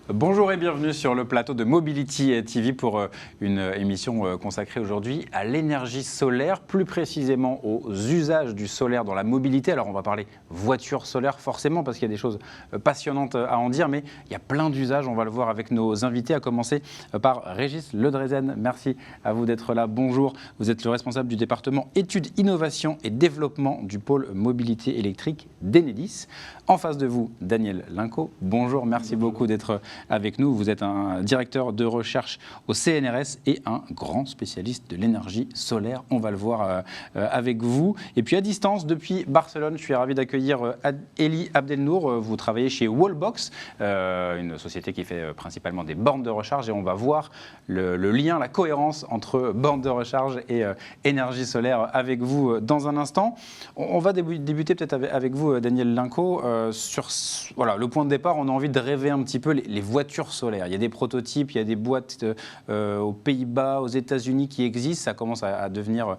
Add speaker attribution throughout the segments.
Speaker 1: Bonjour et bienvenue sur le plateau de Mobility TV pour une émission consacrée aujourd'hui à l'énergie solaire, plus précisément aux usages du solaire dans la mobilité. Alors on va parler voiture solaire forcément parce qu'il y a des choses passionnantes à en dire, mais il y a plein d'usages, on va le voir avec nos invités, à commencer par Régis Ledrezen. Merci à vous d'être là, bonjour. Vous êtes le responsable du département études, innovation et développement du pôle mobilité électrique d'Enedis. En face de vous, Daniel Linco. Bonjour, merci beaucoup d'être avec nous. Vous êtes un directeur de recherche au CNRS et un grand spécialiste de l'énergie solaire. On va le voir avec vous. Et puis à distance, depuis Barcelone, je suis ravi d'accueillir Elie Abdelnour. Vous travaillez chez Wallbox, une société qui fait principalement des bornes de recharge. Et on va voir le lien, la cohérence entre bornes de recharge et énergie solaire avec vous dans un instant. On va débuter peut-être avec vous, Daniel Linco. Sur voilà, le point de départ, on a envie de rêver un petit peu les voitures solaires. Il y a des prototypes, il y a des boîtes aux Pays-Bas, aux États-Unis qui existent. Ça commence à devenir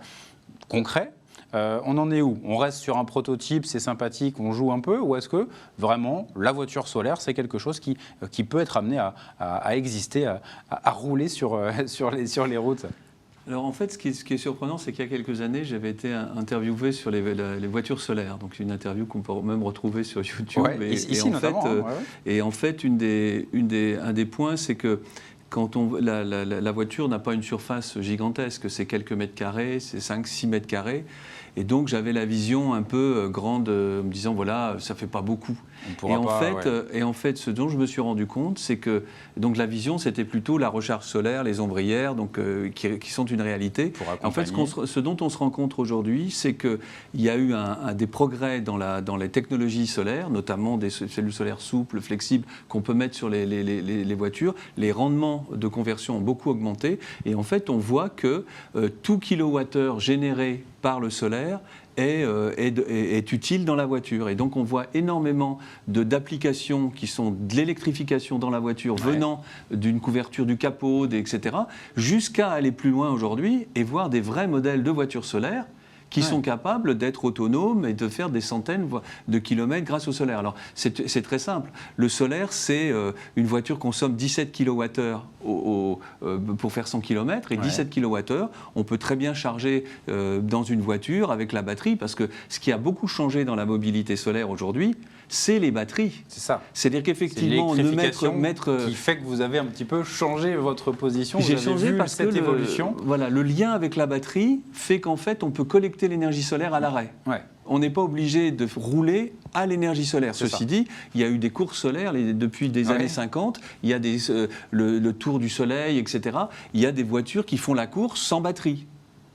Speaker 1: concret. On en est où? On reste sur un prototype, c'est sympathique, on joue un peu, ou est-ce que vraiment la voiture solaire, c'est quelque chose qui peut être amené à exister, à rouler sur les routes?
Speaker 2: Alors en fait, ce qui est surprenant, c'est qu'il y a quelques années, j'avais été interviewé sur les voitures solaires. Donc une interview qu'on peut même retrouver sur YouTube.
Speaker 1: Ouais, ici notamment.
Speaker 2: Et en fait, un des points, c'est que quand la voiture n'a pas une surface gigantesque, c'est quelques mètres carrés, c'est 5-6 mètres carrés. Et donc j'avais la vision un peu grande, me disant voilà, ça fait pas beaucoup. Et en fait, ce dont je me suis rendu compte, c'est que donc la vision, c'était plutôt la recharge solaire, les ombrières, donc qui sont une réalité. En fait, ce dont on se rend compte aujourd'hui, c'est qu'il y a eu des progrès dans les technologies solaires, notamment des cellules solaires souples, flexibles, qu'on peut mettre sur les voitures. Les rendements de conversion ont beaucoup augmenté. Et en fait, on voit que tout kilowattheure généré par le solaire est utile dans la voiture. Et donc on voit énormément d'applications qui sont de l'électrification dans la voiture, venant d'une couverture du capot, etc., jusqu'à aller plus loin aujourd'hui et voir des vrais modèles de voitures solaires qui sont capables d'être autonomes et de faire des centaines de kilomètres grâce au solaire. Alors, c'est très simple. Le solaire, c'est une voiture consomme 17 kWh pour faire 100 km, et 17 kWh, on peut très bien charger dans une voiture avec la batterie, parce que ce qui a beaucoup changé dans la mobilité solaire aujourd'hui, c'est les batteries. C'est ça. C'est-à-dire qu'effectivement,
Speaker 1: qui fait que vous avez un petit peu changé votre position.
Speaker 2: J'ai changé parce que évolution. Voilà, le lien avec la batterie fait qu'en fait, on peut collecter l'énergie solaire à l'arrêt. On n'est pas obligé de rouler à l'énergie solaire. Ceci dit, il y a eu des courses solaires depuis des années 50. Il y a le Tour du Soleil, etc. Il y a des voitures qui font la course sans batterie.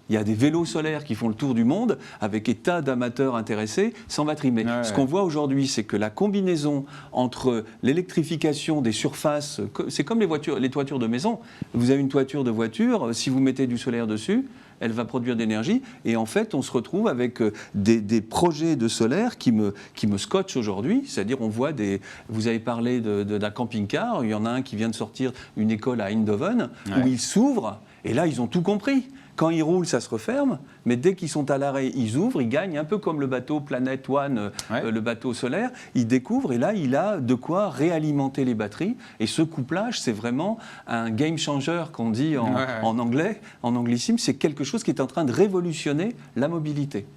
Speaker 2: Il y a des vélos solaires qui font le tour du monde avec des tas d'amateurs intéressés sans batterie. Mais ce qu'on voit aujourd'hui, c'est que la combinaison entre l'électrification des surfaces, c'est comme les toitures de maison. Vous avez une toiture de voiture, si vous mettez du solaire dessus, elle va produire de l'énergie. Et en fait, on se retrouve avec des projets de solaire qui me scotchent aujourd'hui. C'est-à-dire, on voit vous avez parlé d'un camping-car. Il y en a un qui vient de sortir une école à Eindhoven où il s'ouvre. Et là, ils ont tout compris. Quand ils roulent, ça se referme, mais dès qu'ils sont à l'arrêt, ils ouvrent, ils gagnent, un peu comme le bateau Planet One, le bateau solaire. Ils découvrent, et là, il a de quoi réalimenter les batteries. Et ce couplage, c'est vraiment un game changer qu'on dit en anglais, en anglicisme. C'est quelque chose qui est en train de révolutionner la mobilité.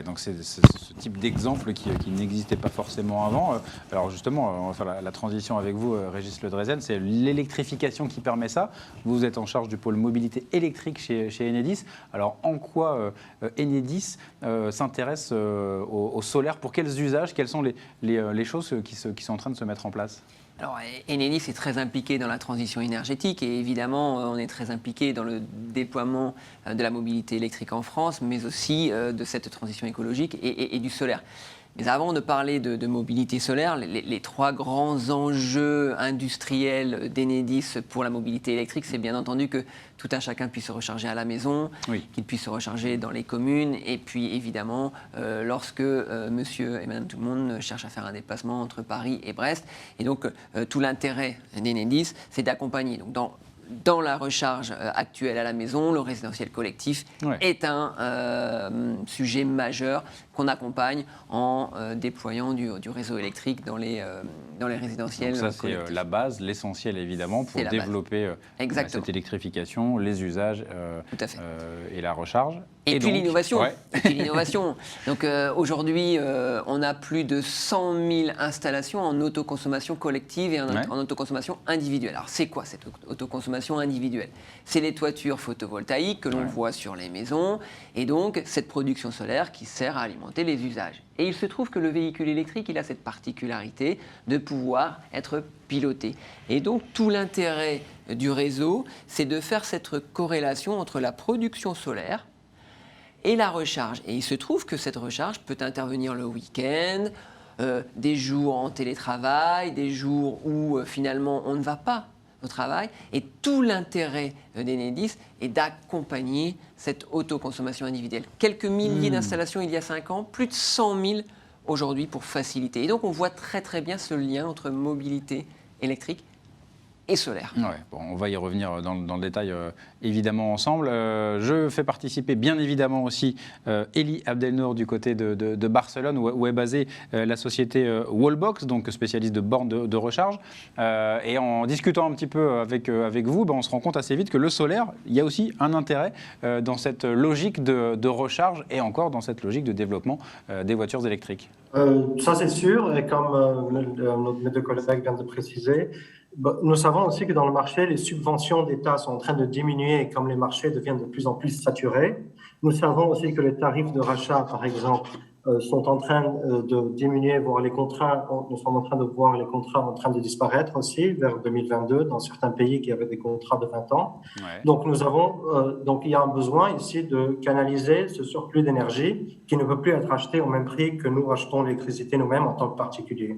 Speaker 1: Donc c'est ce type d'exemple qui n'existait pas forcément avant. Alors justement, on va faire la transition avec vous, Régis Ledrezen. C'est l'électrification qui permet ça. Vous êtes en charge du pôle mobilité électrique chez Enedis. Alors en quoi Enedis s'intéresse au solaire? Pour quels usages? Quelles sont les choses qui sont en train de se mettre en place?
Speaker 3: Alors, Enedis est très impliqué dans la transition énergétique et évidemment, on est très impliqué dans le déploiement de la mobilité électrique en France, mais aussi de cette transition écologique et du solaire. Mais avant de parler de mobilité solaire, les trois grands enjeux industriels d'Enedis pour la mobilité électrique, c'est bien entendu que tout un chacun puisse se recharger à la maison, qu'il puisse se recharger dans les communes, et puis évidemment, lorsque monsieur et madame tout le monde cherchent à faire un déplacement entre Paris et Brest. Et donc, tout l'intérêt d'Enedis, c'est d'accompagner. Donc, dans dans la recharge actuelle à la maison, le résidentiel collectif est un sujet majeur qu'on accompagne en déployant du réseau électrique dans les résidentiels
Speaker 1: collectifs. Donc ça, c'est la base, l'essentiel évidemment pour développer cette électrification, les usages et la recharge.
Speaker 3: Et puis l'innovation. Donc aujourd'hui, on a plus de 100 000 installations en autoconsommation collective et en autoconsommation individuelle. Alors c'est quoi cette autoconsommation individuelle? C'est les toitures photovoltaïques que l'on voit sur les maisons et donc cette production solaire qui sert à alimenter les usages. Et il se trouve que le véhicule électrique, il a cette particularité de pouvoir être piloté. Et donc tout l'intérêt du réseau, c'est de faire cette corrélation entre la production solaire et la recharge. Et il se trouve que cette recharge peut intervenir le week-end, des jours en télétravail, des jours où finalement on ne va pas au travail. Et tout l'intérêt d'Enedis est d'accompagner cette autoconsommation individuelle. Quelques milliers d'installations il y a 5 ans, plus de 100 000 aujourd'hui pour faciliter. Et donc on voit très très bien ce lien entre mobilité électrique et solaire.
Speaker 1: On va y revenir dans le détail évidemment ensemble. Je fais participer bien évidemment aussi Elie Abdelnour du côté de Barcelone où est basée la société Wallbox, donc spécialiste de bornes de recharge. Et en discutant un petit peu avec vous, on se rend compte assez vite que le solaire, il y a aussi un intérêt dans cette logique de recharge et encore dans cette logique de développement des voitures électriques.
Speaker 4: Ça c'est sûr, et comme mes deux collègues viennent de préciser, nous savons aussi que dans le marché, les subventions d'État sont en train de diminuer et comme les marchés deviennent de plus en plus saturés. Nous savons aussi que les tarifs de rachat, par exemple, sont en train de diminuer, voire les contrats, nous sommes en train de voir les contrats en train de disparaître aussi vers 2022 dans certains pays qui avaient des contrats de 20 ans. Donc donc il y a un besoin ici de canaliser ce surplus d'énergie qui ne peut plus être acheté au même prix que nous achetons l'électricité nous-mêmes en tant que particuliers.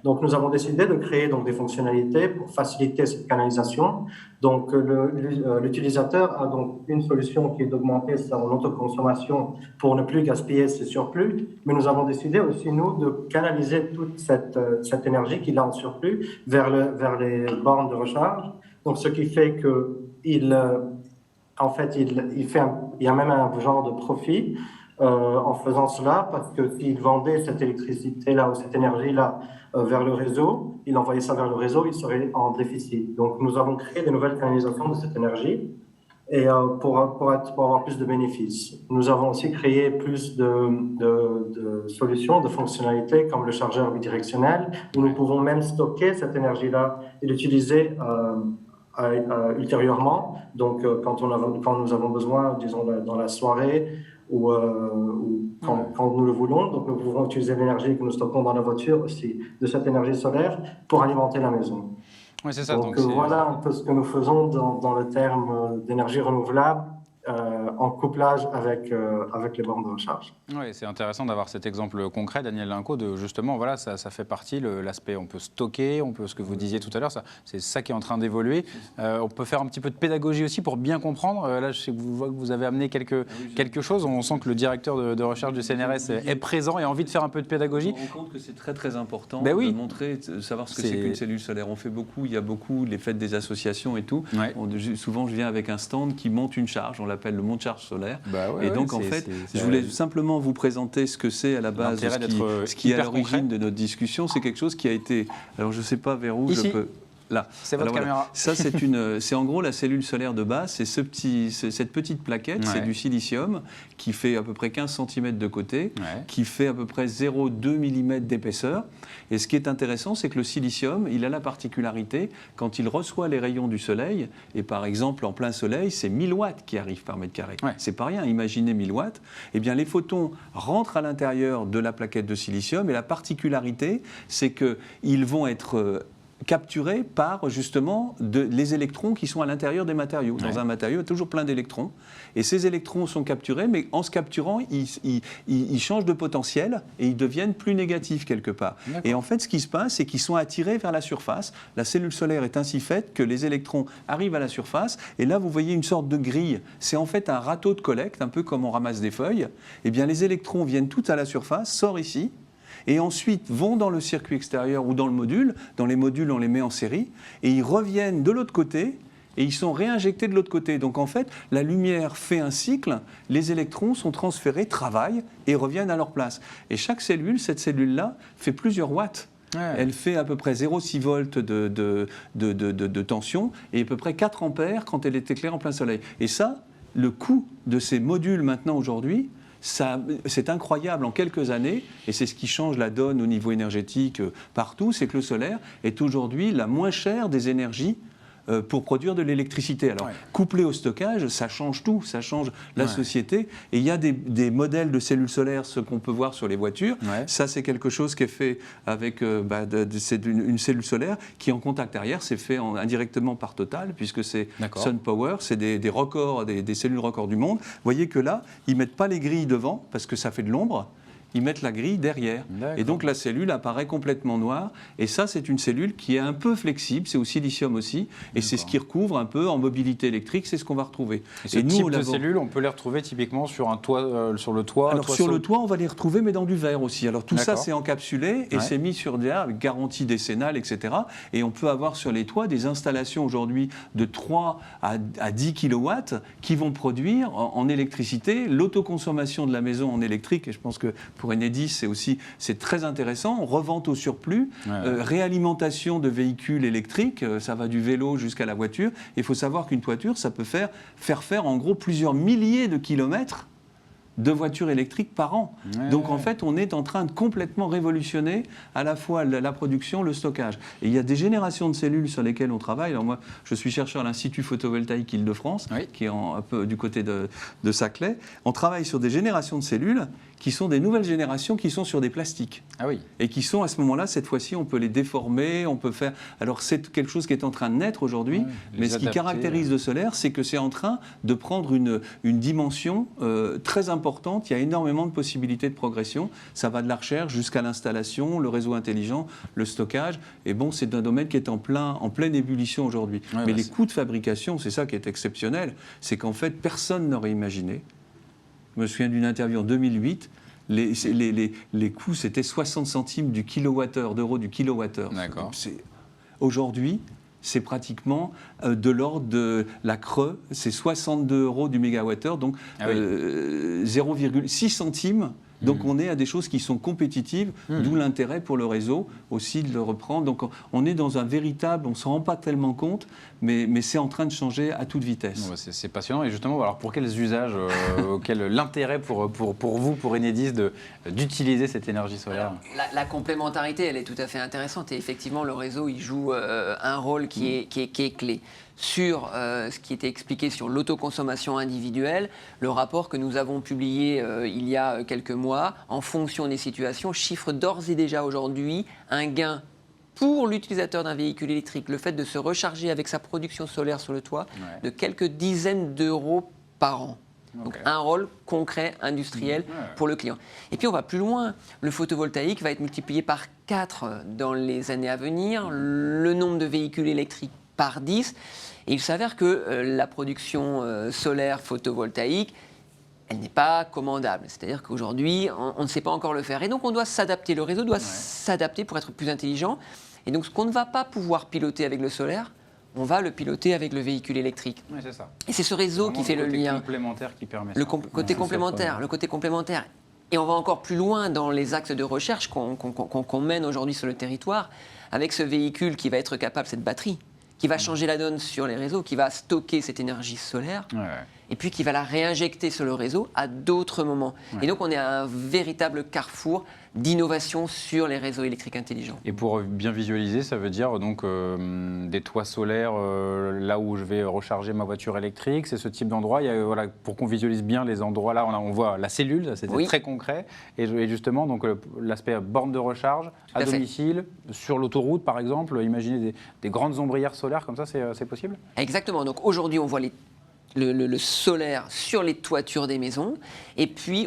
Speaker 4: Donc nous avons décidé de créer des fonctionnalités pour faciliter cette canalisation. Donc l'utilisateur a donc une solution qui est d'augmenter son autoconsommation pour ne plus gaspiller ses surplus, mais nous avons décidé aussi nous de canaliser toute cette énergie qu'il a en surplus vers les bornes de recharge. Donc ce qui fait que il y a même un genre de profit en faisant cela, parce que s'il vendait cette électricité-là ou cette énergie-là vers le réseau, il envoyait ça vers le réseau, il serait en déficit. Donc nous avons créé de nouvelles canalisations de cette énergie et pour avoir plus de bénéfices. Nous avons aussi créé plus de solutions, de fonctionnalités comme le chargeur bidirectionnel, où nous pouvons même stocker cette énergie-là et l'utiliser ultérieurement. Donc quand nous avons besoin, disons dans la soirée, ou quand nous le voulons. Donc nous pouvons utiliser l'énergie que nous stockons dans la voiture aussi, de cette énergie solaire, pour alimenter la maison.
Speaker 1: Oui, c'est ça.
Speaker 4: Donc voilà un peu ce que nous faisons dans le terme d'énergie renouvelable, en couplage avec les bornes de recharge.
Speaker 1: Oui, c'est intéressant d'avoir cet exemple concret, Daniel Linco, de justement, voilà, ça fait partie, l'aspect, on peut stocker, ce que vous disiez tout à l'heure, c'est ça qui est en train d'évoluer. On peut faire un petit peu de pédagogie aussi pour bien comprendre. Là, je sais que vous avez amené quelque chose. On sent que le directeur de recherche du CNRS est présent et a envie de faire un peu de pédagogie.
Speaker 2: On se rend compte que c'est très très important de montrer, de savoir ce que c'est qu'une cellule solaire. On fait beaucoup, il y a beaucoup les fêtes des associations et tout. Souvent, je viens avec un stand qui monte une charge. On l'appelle le monte-charge solaire. Et donc, en fait, je voulais simplement vous présenter ce que c'est à la base, ce qui est à l'origine de notre discussion. C'est quelque chose qui a été... Alors, je ne sais pas vers où je peux... Là.
Speaker 1: C'est votre caméra.
Speaker 2: Ça, c'est en gros la cellule solaire de base. C'est cette petite plaquette, c'est du silicium qui fait à peu près 15 cm de côté, qui fait à peu près 0,2 mm d'épaisseur. Et ce qui est intéressant, c'est que le silicium, il a la particularité, quand il reçoit les rayons du soleil, et par exemple en plein soleil, c'est 1000 watts qui arrivent par mètre carré. C'est pas rien, imaginez 1000 watts. Eh bien, les photons rentrent à l'intérieur de la plaquette de silicium, et la particularité, c'est qu'ils vont être capturés par justement les électrons qui sont à l'intérieur des matériaux. Dans un matériau, il y a toujours plein d'électrons. Et ces électrons sont capturés, mais en se capturant, ils changent de potentiel et ils deviennent plus négatifs quelque part. Et en fait, ce qui se passe, c'est qu'ils sont attirés vers la surface. La cellule solaire est ainsi faite que les électrons arrivent à la surface. Et là, vous voyez une sorte de grille. C'est en fait un râteau de collecte, un peu comme on ramasse des feuilles. Eh bien, les électrons viennent tous à la surface, sortent ici, et ensuite vont dans le circuit extérieur ou dans le module. Dans les modules, on les met en série, et ils reviennent de l'autre côté, et ils sont réinjectés de l'autre côté. Donc en fait, la lumière fait un cycle, les électrons sont transférés, travaillent et reviennent à leur place. Et chaque cellule, cette cellule-là, fait plusieurs watts. Ouais. Elle fait à peu près 0,6 volts de tension et à peu près 4 ampères quand elle est éclairée en plein soleil. Et ça, le coût de ces modules maintenant aujourd'hui, c'est incroyable en quelques années, et c'est ce qui change la donne au niveau énergétique partout, c'est que le solaire est aujourd'hui la moins chère des énergies pour produire de l'électricité. Alors, couplé au stockage, ça change tout, ça change la société. Et il y a des modèles de cellules solaires, ce qu'on peut voir sur les voitures. Ça, c'est quelque chose qui est fait avec c'est une cellule solaire qui est en contact arrière. C'est fait indirectement par Total, puisque c'est SunPower, c'est des records, des cellules records du monde. Vous voyez que là, ils ne mettent pas les grilles devant, parce que ça fait de l'ombre. Ils mettent la grille derrière. Et donc la cellule apparaît complètement noire. Et ça, c'est une cellule qui est un peu flexible, c'est au silicium aussi. Et c'est ce qui recouvre un peu en mobilité électrique, c'est ce qu'on va retrouver.
Speaker 1: Et ce type de cellules, on peut les retrouver typiquement sur un toit, sur le toit.
Speaker 2: Alors sur le toit, on va les retrouver, mais dans du verre aussi. Alors tout ça, c'est encapsulé et c'est mis sur des avec garantie décennale, etc. Et on peut avoir sur les toits des installations aujourd'hui de 3 à 10 kW qui vont produire en électricité l'autoconsommation de la maison en électrique. Et je pense que pour Enedis, c'est très intéressant. Revente au surplus, réalimentation de véhicules électriques, ça va du vélo jusqu'à la voiture. Il faut savoir qu'une toiture, ça peut faire en gros plusieurs milliers de kilomètres de voitures électriques par an. Donc en fait, on est en train de complètement révolutionner à la fois la production, le stockage. Et il y a des générations de cellules sur lesquelles on travaille. Alors moi, je suis chercheur à l'Institut photovoltaïque Île-de-France, qui est un peu du côté de Saclay. On travaille sur des générations de cellules qui sont des nouvelles générations qui sont sur des plastiques. Et qui sont à ce moment-là, cette fois-ci, on peut les déformer, on peut faire... Alors c'est quelque chose qui est en train de naître aujourd'hui, mais ce qui caractérise le solaire, c'est que c'est en train de prendre une dimension très importante. Il y a énormément de possibilités de progression. Ça va de la recherche jusqu'à l'installation, le réseau intelligent, le stockage. Et bon, c'est un domaine qui est en pleine ébullition aujourd'hui. Mais les coûts de fabrication, c'est ça qui est exceptionnel, c'est qu'en fait, personne n'aurait imaginé. Je me souviens d'une interview en 2008, les coûts, c'était 60 centimes du kilowattheure, d'euros du kilowattheure. Aujourd'hui, c'est pratiquement de l'ordre de la Creux, c'est 62 euros du mégawattheure, donc 0,6 centimes. Donc on est à des choses qui sont compétitives, d'où l'intérêt pour le réseau aussi de le reprendre. Donc on est dans un véritable, on ne s'en rend pas tellement compte, mais c'est en train de changer à toute vitesse.
Speaker 1: C'est passionnant. Et justement, alors pour quels usages, l'intérêt pour vous, pour Enedis, d'utiliser cette énergie solaire?
Speaker 3: Alors, la complémentarité, elle est tout à fait intéressante. Et effectivement, le réseau, il joue un rôle qui est clé. Sur ce qui était expliqué sur l'autoconsommation individuelle, le rapport que nous avons publié il y a quelques mois, en fonction des situations, chiffre d'ores et déjà aujourd'hui un gain pour l'utilisateur d'un véhicule électrique, le fait de se recharger avec sa production solaire sur le toit, de quelques dizaines d'euros par an. Donc un rôle concret, industriel pour le client. Et puis on va plus loin. Le photovoltaïque va être multiplié par 4 dans les années à venir, le nombre de véhicules électriques par 10. Et il s'avère que la production solaire photovoltaïque, elle n'est pas commandable. C'est-à-dire qu'aujourd'hui, on ne sait pas encore le faire. Et donc on doit s'adapter. Le réseau doit s'adapter pour être plus intelligent. Et donc ce qu'on ne va pas pouvoir piloter avec le solaire, on va le piloter avec le véhicule électrique.
Speaker 1: C'est ça.
Speaker 3: Et c'est ce réseau qui fait le lien.
Speaker 1: Le côté complémentaire qui permet ça.
Speaker 3: Le côté complémentaire. Et on va encore plus loin dans les axes de recherche qu'on mène aujourd'hui sur le territoire, avec ce véhicule qui va être capable, cette batterie, qui va changer la donne sur les réseaux, qui va stocker cette énergie solaire, et puis qui va la réinjecter sur le réseau à d'autres moments. Et donc on est à un véritable carrefour d'innovation sur les réseaux électriques intelligents.
Speaker 1: Et pour bien visualiser, ça veut dire donc des toits solaires là où je vais recharger ma voiture électrique, c'est ce type d'endroit. Pour qu'on visualise bien les endroits là, on voit la cellule, c'était très concret. Et justement, donc l'aspect borne de recharge à domicile, sur l'autoroute par exemple, imaginez des grandes ombrières solaires comme ça, c'est possible?
Speaker 3: Exactement. Donc aujourd'hui, on voit le solaire sur les toitures des maisons, et puis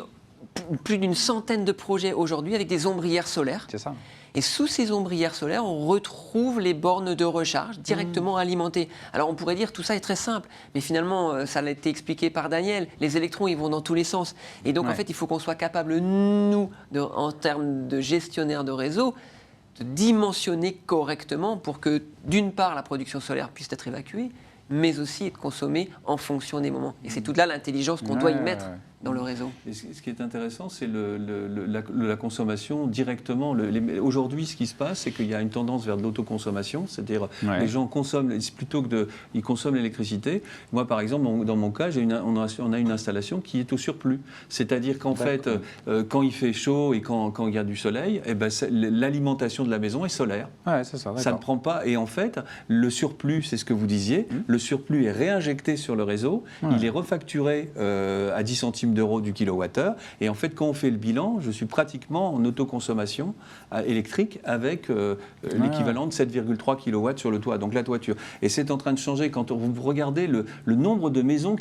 Speaker 3: plus d'une centaine de projets aujourd'hui avec des ombrières solaires.
Speaker 1: C'est ça.
Speaker 3: Et sous ces ombrières solaires, on retrouve les bornes de recharge directement alimentées. Alors on pourrait dire tout ça est très simple, mais finalement, ça a été expliqué par Daniel, les électrons ils vont dans tous les sens. Et donc en fait, il faut qu'on soit capable, nous, en termes de gestionnaire de réseau, de dimensionner correctement pour que d'une part la production solaire puisse être évacuée, mais aussi de consommer en fonction des moments. Et c'est toute là l'intelligence qu'on doit y mettre dans le réseau.
Speaker 2: Et ce qui est intéressant, c'est la consommation directement. Aujourd'hui, ce qui se passe, c'est qu'il y a une tendance vers de l'autoconsommation, c'est-à-dire les gens consomment, plutôt que ils consomment l'électricité. Moi, par exemple, dans mon cas, on a une installation qui est au surplus. C'est-à-dire qu'en fait, quand il fait chaud et quand il y a du soleil, eh ben, l'alimentation de la maison est solaire.
Speaker 1: Ouais, c'est ça,
Speaker 2: ça ne prend pas. Et en fait, le surplus, c'est ce que vous disiez, le surplus est réinjecté sur le réseau, il est refacturé à 10 centimes d'euros du kilowattheure. Et en fait, quand on fait le bilan, je suis pratiquement en autoconsommation électrique avec l'équivalent de 7,3 kW sur le toit, donc la toiture. Et c'est en train de changer quand vous regardez le nombre de maisons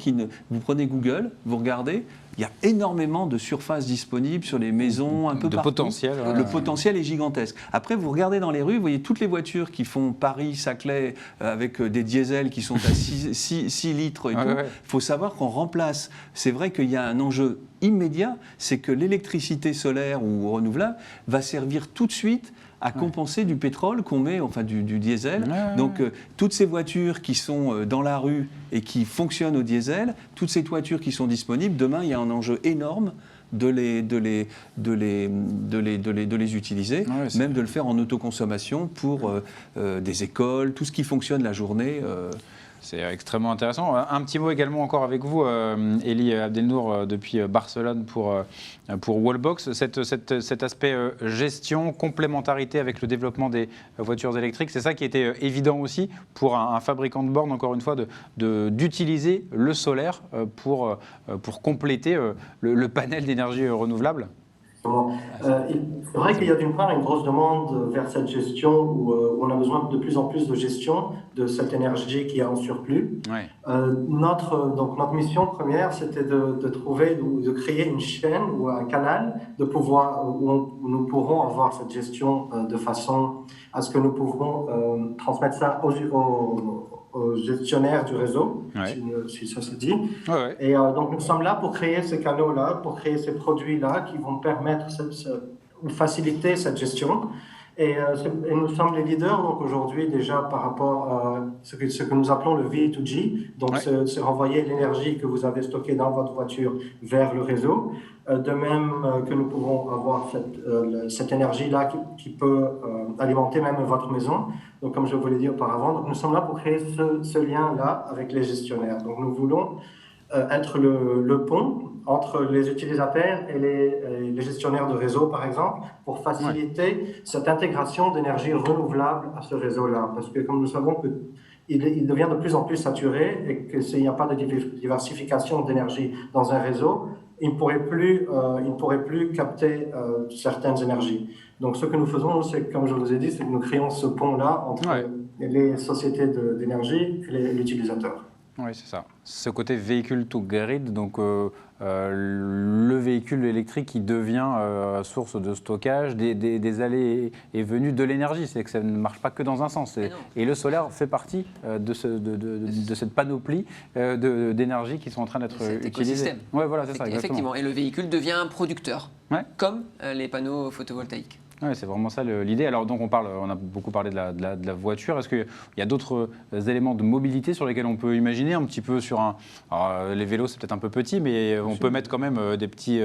Speaker 2: vous prenez Google, vous regardez, il y a énormément de surfaces disponibles sur les maisons, un peu partout.
Speaker 1: Potentiel.
Speaker 2: Le potentiel est gigantesque. Après, vous regardez dans les rues, vous voyez toutes les voitures qui font Paris-Saclay avec des diesels qui sont à 6 litres et tout. Il faut savoir qu'on remplace. C'est vrai qu'il y a un enjeu immédiat, c'est que l'électricité solaire ou renouvelable va servir tout de suite à compenser du pétrole qu'on met, enfin du diesel. Donc toutes ces voitures qui sont dans la rue et qui fonctionnent au diesel, toutes ces voitures qui sont disponibles, demain il y a un enjeu énorme de les utiliser, même de le faire en autoconsommation pour des écoles, tout ce qui fonctionne la journée.
Speaker 1: C'est extrêmement intéressant. Un petit mot également encore avec vous, Elie Abdelnour, depuis Barcelone pour Wallbox. Cet aspect gestion, complémentarité avec le développement des voitures électriques, c'est ça qui était évident aussi pour un fabricant de bornes, encore une fois, d'utiliser le solaire pour compléter le panel d'énergie renouvelable.
Speaker 4: C'est vrai qu'il y a d'une part une grosse demande vers cette gestion où on a besoin de plus en plus de gestion de cette énergie qui est en surplus. Notre mission première, c'était de trouver, de créer une chaîne ou un canal où nous pourrons avoir cette gestion de façon à ce que nous pouvons transmettre ça aux gestionnaires du réseau, si ça se dit. Et donc nous sommes là pour créer ces canaux-là, pour créer ces produits-là qui vont permettre ou faciliter cette gestion. Et nous sommes les leaders donc aujourd'hui déjà par rapport à ce que nous appelons le V2G, donc c'est renvoyer l'énergie que vous avez stockée dans votre voiture vers le réseau. De même que nous pouvons avoir cette énergie-là qui peut alimenter même votre maison. Donc comme je vous l'ai dit auparavant, donc nous sommes là pour créer ce lien-là avec les gestionnaires. Donc nous voulons être le pont entre les utilisateurs et les gestionnaires de réseau, par exemple, pour faciliter cette intégration d'énergie renouvelable à ce réseau-là. Parce que comme nous savons qu'il devient de plus en plus saturé et que s'il n'y a pas de diversification d'énergie dans un réseau, il ne pourrait plus capter certaines énergies. Donc ce que nous faisons, c'est, comme je vous ai dit, c'est que nous créons ce pont-là entre les sociétés d'énergie et l'utilisateur.
Speaker 1: Oui, c'est ça. Ce côté véhicule to grid, donc le véhicule électrique qui devient source de stockage des allées et venues de l'énergie. C'est que ça ne marche pas que dans un sens. Et le solaire fait partie de cette panoplie d'énergie qui sont en train d'être utilisées.
Speaker 3: Ouais,
Speaker 1: voilà, c'est ça, exactement.
Speaker 3: Effectivement. Et le véhicule devient un producteur, comme les panneaux photovoltaïques.
Speaker 1: Oui, c'est vraiment ça l'idée. Alors donc on a beaucoup parlé de la voiture. Est-ce qu'il y a d'autres éléments de mobilité sur lesquels on peut imaginer un petit peu sur les vélos, c'est peut-être un peu petit, mais on peut mettre quand même des petits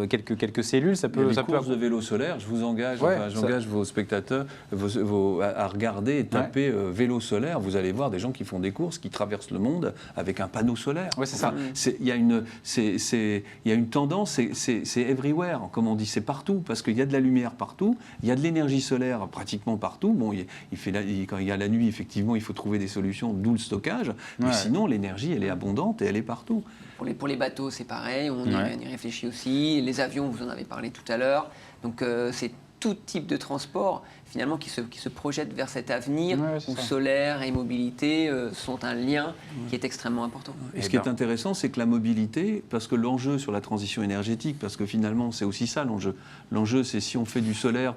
Speaker 1: quelques cellules. Ça peut.
Speaker 2: Il y a des courses de vélos solaires. Je vous engage, j'engage vos spectateurs à regarder et taper vélo solaire. Vous allez voir des gens qui font des courses, qui traversent le monde avec un panneau solaire.
Speaker 1: Ouais, c'est ça.
Speaker 2: Il y a une tendance. C'est everywhere, comme on dit. C'est partout parce qu'il y a de la lumière partout. Il y a de l'énergie solaire pratiquement partout. Bon, quand il y a la nuit, effectivement, il faut trouver des solutions, d'où le stockage. Mais sinon, l'énergie, elle est abondante et elle est partout.
Speaker 3: Pour les bateaux, c'est pareil. On y réfléchit aussi. Les avions, vous en avez parlé tout à l'heure. Donc, c'est tout type de transport finalement qui se projette vers cet avenir où solaire et mobilité sont un lien qui est extrêmement important.
Speaker 2: Et ce qui est intéressant, c'est que la mobilité, parce que l'enjeu sur la transition énergétique, parce que finalement c'est aussi ça l'enjeu. L'enjeu, c'est si on fait du solaire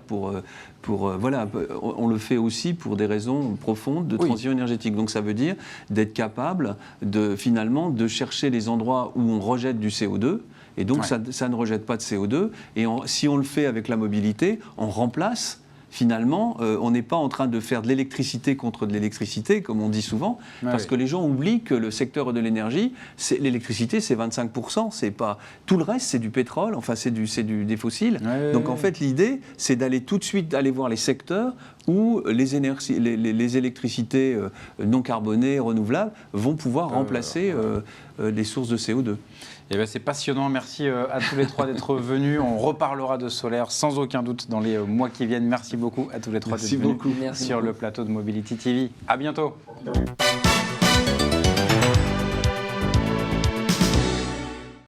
Speaker 2: on le fait aussi pour des raisons profondes de transition énergétique. Donc ça veut dire d'être capable finalement de chercher les endroits où on rejette du CO2. Et donc ça ne rejette pas de CO2. Et si on le fait avec la mobilité, on remplace finalement, on n'est pas en train de faire de l'électricité contre de l'électricité, comme on dit souvent, parce que les gens oublient que le secteur de l'énergie, l'électricité, c'est 25%, c'est pas tout le reste, c'est du pétrole, enfin c'est des fossiles. Donc en fait, l'idée, c'est d'aller tout de suite aller voir les secteurs où les électricités non carbonées, renouvelables, vont pouvoir remplacer les sources de CO2.
Speaker 1: Eh bien, c'est passionnant. Merci à tous les trois d'être venus. On reparlera de solaire sans aucun doute dans les mois qui viennent. Merci beaucoup à tous les trois d'être venus sur le plateau de Mobility TV. À bientôt.
Speaker 4: Merci.